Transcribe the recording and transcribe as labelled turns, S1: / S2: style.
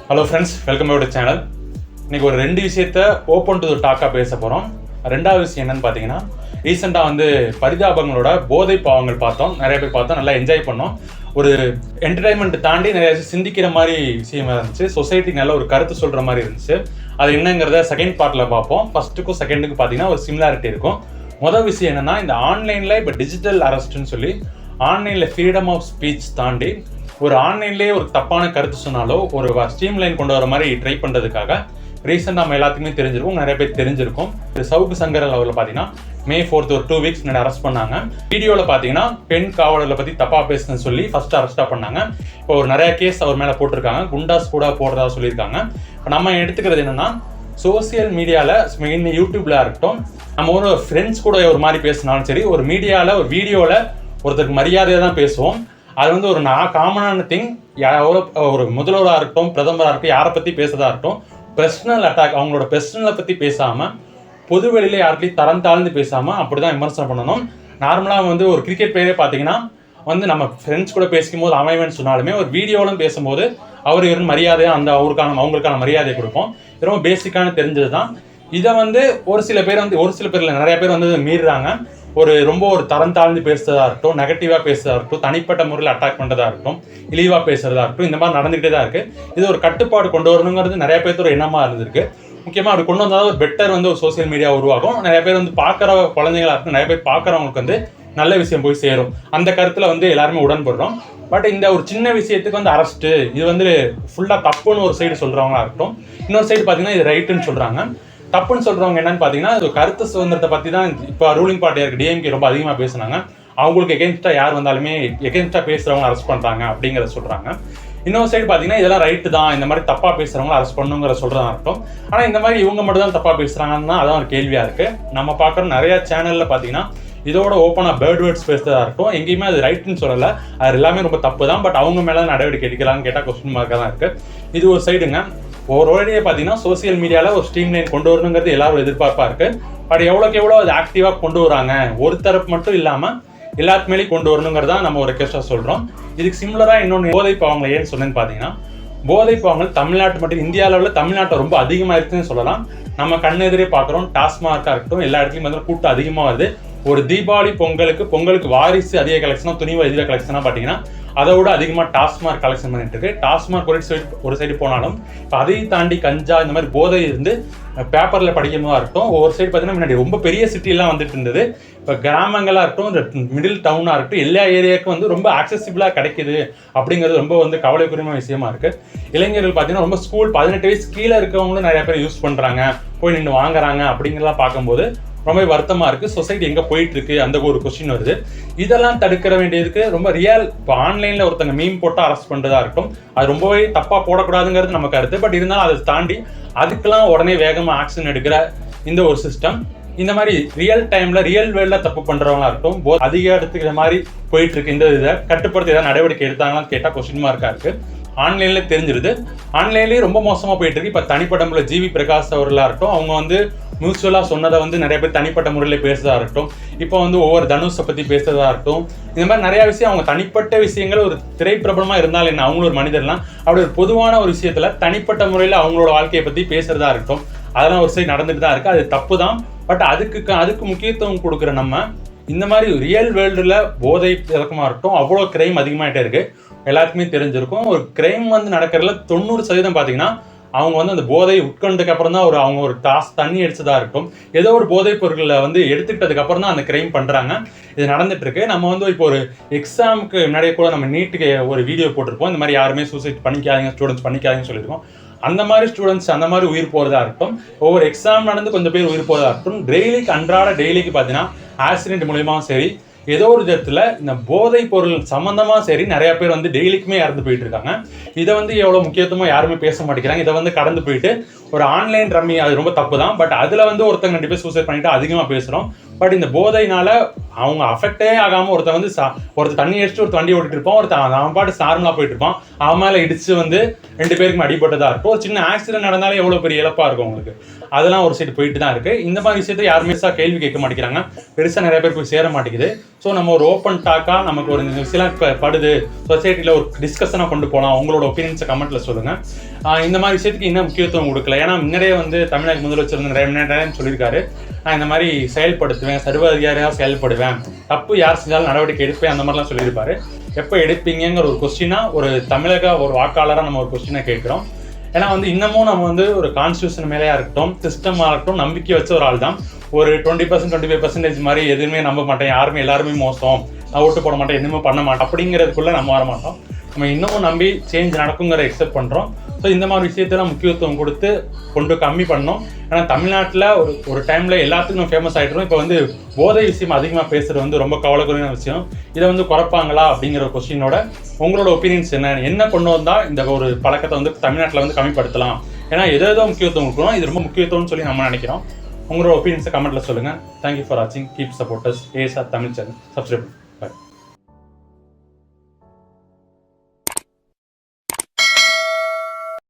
S1: Hello friends, welcome to channel. இன்னைக்கு ஒரு ரெண்டு விஷயத்த ஓப்பன் டு டாக்காக பேச போகிறோம். ரெண்டாவது விஷயம் என்னன்னு பார்த்தீங்கன்னா, ரீசெண்டாக வந்து பரிதாபங்களோட போதை பாவங்கள் பார்த்தோம். நிறைய பேர் பார்த்தோம், நல்லா என்ஜாய் பண்ணோம். ஒரு என்டர்டைன்மெண்ட் தாண்டி நிறைய சிந்திக்கிற மாதிரி விஷயமா இருந்துச்சு. சொசைட்டிக்கு நல்ல ஒரு கருத்து சொல்கிற மாதிரி இருந்துச்சு. அது என்னங்கிறத செகண்ட் பார்ட்டில் பார்ப்போம். ஃபர்ஸ்ட்டுக்கும் செகண்டுக்கும் பார்த்தீங்கன்னா ஒரு சிமிலாரிட்டி இருக்கும். முதல் விஷயம் என்னென்னா, இந்த ஆன்லைனில் இப்போ டிஜிட்டல் அரெஸ்ட்னு சொல்லி ஆன்லைனில் ஃப்ரீடம் ஆஃப் ஸ்பீச் தாண்டி ஒரு ஆன்லைன்லேயே ஒரு தப்பான கருத்து சொன்னாலோ ஒரு ஸ்ட்ரீம் லைன் கொண்டு வர மாதிரி ட்ரை பண்ணுறதுக்காக ரீசெண்டாக நம்ம எல்லாத்துக்குமே தெரிஞ்சிருக்கும், நிறைய பேர் தெரிஞ்சிருக்கும். சவுக்கு சங்கர் அவர்கள் பார்த்தீங்கன்னா May 4th ஒரு 2 weeks முன்னாடி அரெஸ்ட் பண்ணாங்க. வீடியோவில் பார்த்தீங்கன்னா பெண் காவலர்களை பற்றி தப்பாக பேசுன்னு சொல்லி ஃபர்ஸ்ட் அரெஸ்ட்டாக பண்ணாங்க. இப்போ ஒரு நிறைய கேஸ் அவர் மேலே போட்டிருக்காங்க. குண்டாஸ் கூட போடுறதா சொல்லியிருக்காங்க. இப்போ நம்ம எடுத்துக்கிறது என்னென்னா, சோசியல் மீடியாவில் மெயின் யூடியூப்ல இருக்கட்டும், நம்ம ஒரு ஃப்ரெண்ட்ஸ் கூட ஒரு மாதிரி பேசினாலும் சரி, ஒரு மீடியாவில் ஒரு வீடியோவில் ஒருத்தருக்கு மரியாதையாக தான் பேசுவோம். அது வந்து ஒரு காமனான திங். எவ்வளோ ஒரு முதல்வராக இருக்கட்டும், பிரதமராக இருக்கட்டும், யாரை பற்றி பேசுறதா இருக்கட்டும், பர்சனல் அட்டாக், அவங்களோட பர்சனலை பற்றி பேசாமல், பொது வெளியில் யார்கிட்டையும் தரம் தாழ்ந்து பேசாமல் அப்படி தான் விமர்சனம் பண்ணணும். நார்மலாக வந்து ஒரு கிரிக்கெட் பிளேயரே பார்த்தீங்கன்னா வந்து நம்ம ஃப்ரெண்ட்ஸ் கூட பேசிக்கும் போது அமைவன் சொன்னாலுமே ஒரு வீடியோவிலும் பேசும்போது அவர் இவரும் மரியாதையாக அவங்களுக்கான மரியாதையை கொடுப்போம். இது ரொம்ப பேசிக்கான தெரிஞ்சது தான். இதை வந்து ஒரு சில பேர் இல்லை, நிறைய பேர் வந்து மீறுறாங்க. ரொம்ப தரம் தாழ்ந்து பேசுறதா இருக்கட்டும், நெகட்டிவாக பேசுறதா இருக்கட்டும், தனிப்பட்ட முறையில் அட்டாக் பண்ணுறதா இருக்கட்டும், இழிவாக பேசுறதா இருக்கட்டும், இந்த மாதிரி நடந்துகிட்டே தான் இருக்குது. இது ஒரு கட்டுப்பாடு கொண்டு வரணுங்கிறது நிறைய பேர்த்தோட எண்ணமாக இருந்திருக்கு. முக்கியமாக அப்படி கொண்டு வந்தால் ஒரு பெட்டர் வந்து ஒரு சோசியல் மீடியா உருவாகும். நிறைய பேர் வந்து பார்க்குற குழந்தைங்களா இருக்கும், நிறைய பேர் பார்க்குறவங்களுக்கு வந்து நல்ல விஷயம் போய் சேரும். அந்த கருத்தில் வந்து எல்லாருமே உடன்படுறோம். பட் இந்த ஒரு சின்ன விஷயத்துக்கு வந்து அரெஸ்ட்டு, இது வந்து ஃபுல்லாக தப்புன்னு ஒரு சைடு சொல்கிறவங்களா இருக்கட்டும், இன்னொரு சைடு பார்த்தீங்கன்னா இது ரைட்டுன்னு சொல்கிறாங்க. தப்புன்னு சொல்கிறவங்க என்னன்னு பார்த்தீங்கன்னா, இது கருத்து சுதந்திரத்தை பற்றி தான் இப்போ ரூலிங் பார்ட்டியாக இருக்குது டிஎம்கே ரொம்ப அதிகமாக பேசுனாங்க. அவங்களுக்கு எகென்ஸ்டாக யார் வந்தாலுமே எகென்ஸ்டாக பேசுகிறவங்க அரெஸ்ட் பண்ணுறாங்க அப்படிங்கிறத சொல்கிறாங்க. இன்னொரு சைடு பார்த்தீங்கன்னா இதெல்லாம் ரைட்டு தான், இந்த மாதிரி தப்பாக பேசுகிறவங்க அரெஸ்ட் பண்ணுங்கிற சொல்கிறதா இருக்கட்டும். ஆனால் இந்த மாதிரி இவங்க மட்டும் தான் தப்பாக பேசுகிறாங்கன்னா அதான் ஒரு கேள்வியாக இருக்குது. நம்ம பார்க்குற நிறையா சேனலில் பார்த்தீங்கன்னா இதோட ஓப்பனாக பேர்ட் வேர்ட்ஸ் பேசுறதா இருக்கட்டும், எங்கேயுமே அது ரைட்டுன்னு சொல்லலை. அது எல்லாமே ரொம்ப தப்பு தான். பட் அவங்க மேலே நடவடிக்கை எடுக்கலான்னு கேட்டால் கொஸ்டின் மார்க்காக தான் இருக்குது. இது ஒரு சைடுங்க. ஒரு வழியே பார்த்தீங்கன்னா சோசியல் மீடியாவில் ஒரு ஸ்ட்ரீம் லைன் கொண்டு வரணுங்கிறது எல்லாரும் எதிர்பார்ப்பாக இருக்குது. பட் எவ்வளோக்கு எவ்வளோ அது ஆக்டிவாக கொண்டு வராங்க, ஒரு தரப்பு மட்டும் இல்லாமல் எல்லாத்து மேலேயும் கொண்டு வரணுங்கிறதா நம்ம ஒரு ரெக்வெஸ்ட்டாக சொல்கிறோம். இதுக்கு சிமிலராக இன்னொன்று போதை பாவங்களை ஏன்னு சொன்னேன்னு பார்த்தீங்கன்னா, போதை பாவங்கள் தமிழ்நாட்டு மட்டும் இந்திய அளவில் தமிழ்நாட்டில் ரொம்ப அதிகமாக இருக்குதுன்னு சொல்லலாம். நம்ம கண்ணெதிரே பார்க்குறோம். டாஸ்மார்க்காக இருக்கட்டும், எல்லா இடத்துலையும் வந்து கூட்டம் அதிகமாக வருது. ஒரு தீபாவளி பொங்கலுக்கு வாரிசு அதிக கலெக்ஷனாக, துணிவு அதிக கலெக்ஷனாக பார்த்தீங்கன்னா அதை விட அதிகமாக டாஸ்மார்க் கலெக்ஷன் பண்ணிட்டு இருக்கு. டாஸ்மார்க் ஒரு சைடு போனாலும் இப்போ அதையும் தாண்டி கஞ்சா இந்த மாதிரி போதை இருந்து பேப்பரில் படிக்கிறதா இருக்கட்டும், ஒவ்வொரு சைடு பார்த்தீங்கன்னா முன்னாடி ரொம்ப பெரிய சிட்டிலாம் வந்துட்டு இருந்தது. இப்போ கிராமங்களாக இருக்கட்டும், மிடில் டவுனாக இருக்கட்டும், எல்லா ஏரியாவுக்கும் வந்து ரொம்ப ஆக்சசிபிளாக கிடைக்குது அப்படிங்கிறது ரொம்ப வந்து கவலைக்குரியமான விஷயமா இருக்குது. இளைஞர்கள் பார்த்தீங்கன்னா ரொம்ப ஸ்கூல் 18 வயசு கீழே இருக்கவங்களும் நிறைய பேர் யூஸ் பண்ணுறாங்க, போய் நின்று வாங்குறாங்க அப்படிங்கிறலாம் பார்க்கும்போது ரொம்ப வருத்தமாக இருக்குது. சொசைட்டி எங்கே போயிட்டு இருக்கு அந்த ஒரு கொஸ்டின் வருது. இதெல்லாம் தடுக்கிற வேண்டியதுக்கு ரொம்ப இப்போ ஆன்லைனில் ஒருத்தங்க மீம் போட்டால் அரெஸ்ட் பண்ணுறதா இருக்கும், அது ரொம்பவே தப்பாக போடக்கூடாதுங்கிறது நம்ம கருத்து. பட் இருந்தாலும் அதை தாண்டி அதுக்கெல்லாம் உடனே வேகமாக ஆக்ஷன் எடுக்கிற இந்த ஒரு சிஸ்டம், இந்த மாதிரி ரியல் டைமில் ரியல் வேர்ல்டில் தப்பு பண்ணுறவங்களா இருக்கட்டும், அதிக இடத்துக்கு இந்த மாதிரி போயிட்டு இருக்கு. இந்த இதை கட்டுப்படுத்த ஏதாவது நடவடிக்கை எடுத்தாங்களான்னு கேட்டால் கொஸ்டின் மார்க்காக இருக்குது. ஆன்லைனில் தெரிஞ்சிருது. ஆன்லைன்லேயே ரொம்ப மோசமாக போயிட்டு இருக்கு. இப்போ தனிப்பட்ட முறையில் ஜிவி பிரகாஷ் அவர்களாக இருக்கட்டும், அவங்க வந்து மியூச்சுவலாக சொன்னதை வந்து நிறைய பேர் தனிப்பட்ட முறையில் பேசுறதா இருக்கட்டும், இப்போ வந்து ஒவ்வொரு தனுஷை பற்றி பேசுறதா இருக்கட்டும், இந்த மாதிரி நிறையா விஷயம் அவங்க தனிப்பட்ட விஷயங்கள் ஒரு திரைப்பிரபலமாக இருந்தாலும் என்ன, அவங்களும் ஒரு மனிதர்லாம் அப்படி ஒரு பொதுவான ஒரு விஷயத்தில் தனிப்பட்ட முறையில் அவங்களோட வாழ்க்கையை பற்றி பேசுறதா இருக்கட்டும், அதெல்லாம் ஒரு சைடு நடந்துட்டு தான் இருக்குது. அது தப்பு தான். பட் அதுக்கு முக்கியத்துவம் கொடுக்குற நம்ம இந்த மாதிரி ரியல் வேர்ல்டில் போதை இறக்கமாக இருக்கட்டும், அவ்வளோ கிரைம் அதிகமாகிட்டே இருக்குது. எல்லாத்துக்குமே தெரிஞ்சிருக்கும். ஒரு கிரைம் வந்து நடக்கிறதுல 90% பார்த்தீங்கன்னா அவங்க வந்து அந்த போதை உட்கொண்டதுக்கு அப்புறம் தான் அவங்க ஒரு தண்ணி அடிச்சதா இருக்கட்டும், ஏதோ ஒரு போதைப் பொருட்களை வந்து எடுத்துக்கிட்டதுக்கு அப்புறம் தான் அந்த கிரைம் பண்ணுறாங்க. இது நடந்துட்டு இருக்கு. நம்ம வந்து இப்போ ஒரு எக்ஸாமுக்கு முன்னாடியே கூட நம்ம நீட்டுக்கு ஒரு வீடியோ போட்டிருப்போம். இந்த மாதிரி யாருமே சூசைட் பண்ணிக்காதீங்க, ஸ்டூடெண்ட்ஸ் பண்ணிக்காதீங்கன்னு சொல்லியிருக்கோம். அந்த மாதிரி ஸ்டூடெண்ட்ஸ் அந்த மாதிரி உயிர் போகிறதா இருக்கட்டும், ஒவ்வொரு எக்ஸாம் நடந்து கொஞ்சம் பேர் உயிர் போகிறதா இருக்கட்டும், டெய்லிக்கு பார்த்தீங்கன்னா ஆக்சிடென்ட் மூலியமாகவும் சரி, ஏதோ ஒரு விதத்தில் இந்த போதைப் பொருள் சம்மந்தமாக சரி நிறைய பேர் வந்து டெய்லிக்குமே இறந்து போயிட்டு இருக்காங்க. இதை வந்து எவ்வளோ முக்கியத்துவமாக யாருமே பேச மாட்டேங்கிறாங்க. இதை வந்து கடந்து போயிட்டு ஒரு ஆன்லைன் ரம்மி, அது ரொம்ப தப்பு தான். பட் அதில் வந்து ஒருத்தங்க 2 பேர் சூசைட் பண்ணிட்டு அதிகமாக பேசுகிறோம். பட் இந்த போதையினால அவங்க அஃபெக்டே ஆகாமல் ஒருத்தர் வந்து ஒருத்தர் தண்ணி அடிச்சுட்டு ஒரு வண்டி ஓட்டிட்டு இருப்பான், ஒருத்தர் அவன் பாட்டு நார்மலாக போயிட்டு இருப்பான், அவன் மேலே இடிச்சு வந்து 2 பேருக்கும் அடிபட்டதாக இருக்கும். ஒரு சின்ன ஆக்சிடென்ட் நடந்தாலும் எவ்வளோ பெரிய இழப்பாக இருக்கும் உங்களுக்கு. அதெல்லாம் ஒரு சைடு போயிட்டு தான் இருக்குது. இந்த மாதிரி விஷயத்தை யாருமே கேள்வி கேட்க மாட்டேங்கிறாங்க, பெருசாக நிறைய பேர் போய் சேர மாட்டேங்குது. ஸோ நம்ம ஒரு ஓப்பன் டாக்காக நமக்கு ஒரு விஷயம் படுது, சொசைட்டியில் ஒரு டிஸ்கஷனாக கொண்டு போகலாம். உங்களோட ஒப்பீனியன்ஸை கமெண்ட்டில் சொல்லுங்கள். இந்த மாதிரி விஷயத்துக்கு இன்னும் முக்கியத்துவம் கொடுக்கல. ஏன்னா முன்னாடியே வந்து தமிழக முதலமைச்சர் வந்து நிறைய சொல்லியிருக்காரு, நான் இந்த மாதிரி செயல்படுத்துவேன், சர்வ அதிகாரியாக செயல்படுவேன், தப்பு யார் செஞ்சாலும் நடவடிக்கை எடுப்பேன், அந்த மாதிரிலாம் சொல்லியிருப்பாரு. எப்போ எடுப்பீங்கிற ஒரு கொஸ்டினாக ஒரு தமிழக ஒரு வாக்காளராக நம்ம ஒரு கொஸ்டினை கேட்குறோம். ஏன்னா வந்து இன்னமும் நம்ம வந்து ஒரு கான்ஸ்டியூஷன் மேலேயா இருக்கட்டும், சிஸ்டமாக இருக்கட்டும், நம்பிக்கை வச்ச ஒரு ஆள் தான். ஒரு 20% 25% மாதிரி எதுவுமே நம்ப மாட்டேன், யாருமே எல்லாருமே மோசம், நான் ஓட்டு போட மாட்டேன், எதுவுமே பண்ண மாட்டேன் அப்படிங்கிறதுக்குள்ளே நம்ம வர மாட்டோம். நம்ம இன்னமும் நம்பி சேஞ்ச் நடக்குங்கிற எக்ஸெப்ட் பண்ணுறோம். ஸோ இந்த மாதிரி விஷயத்தெல்லாம் முக்கியத்துவம் கொடுத்து கொண்டு கம்மி பண்ணோம். ஏன்னா தமிழ்நாட்டில் ஒரு டைமில் எல்லாத்துக்கும் நம்ம ஃபேமஸ் ஆகிட்டுரும். இப்போ வந்து போதை விஷயம் அதிகமாக பேசுகிறது வந்து ரொம்ப கவலைக்குரிய விஷயம். இதை வந்து குறைப்பாங்களா அப்படிங்கிற கொஸ்டினோட உங்களோட ஒப்பீனியன்ஸ் என்ன கொண்டு வந்தால் இந்த ஒரு பழக்கத்தை வந்து தமிழ்நாட்டில் வந்து கம்மிப்படுத்தலாம். ஏன்னா எதோ முக்கியத்துவம் கொடுக்கணும், இது ரொம்ப முக்கியத்துவம்னு சொல்லி நம்ம நினைக்கிறோம். உங்களோட ஒப்பீனியன்ஸை கமெண்ட்டில் சொல்லுங்கள். தேங்க்யூ ஃபார் வாட்சிங். Keep supporters. ASR Tamil channel subscribe.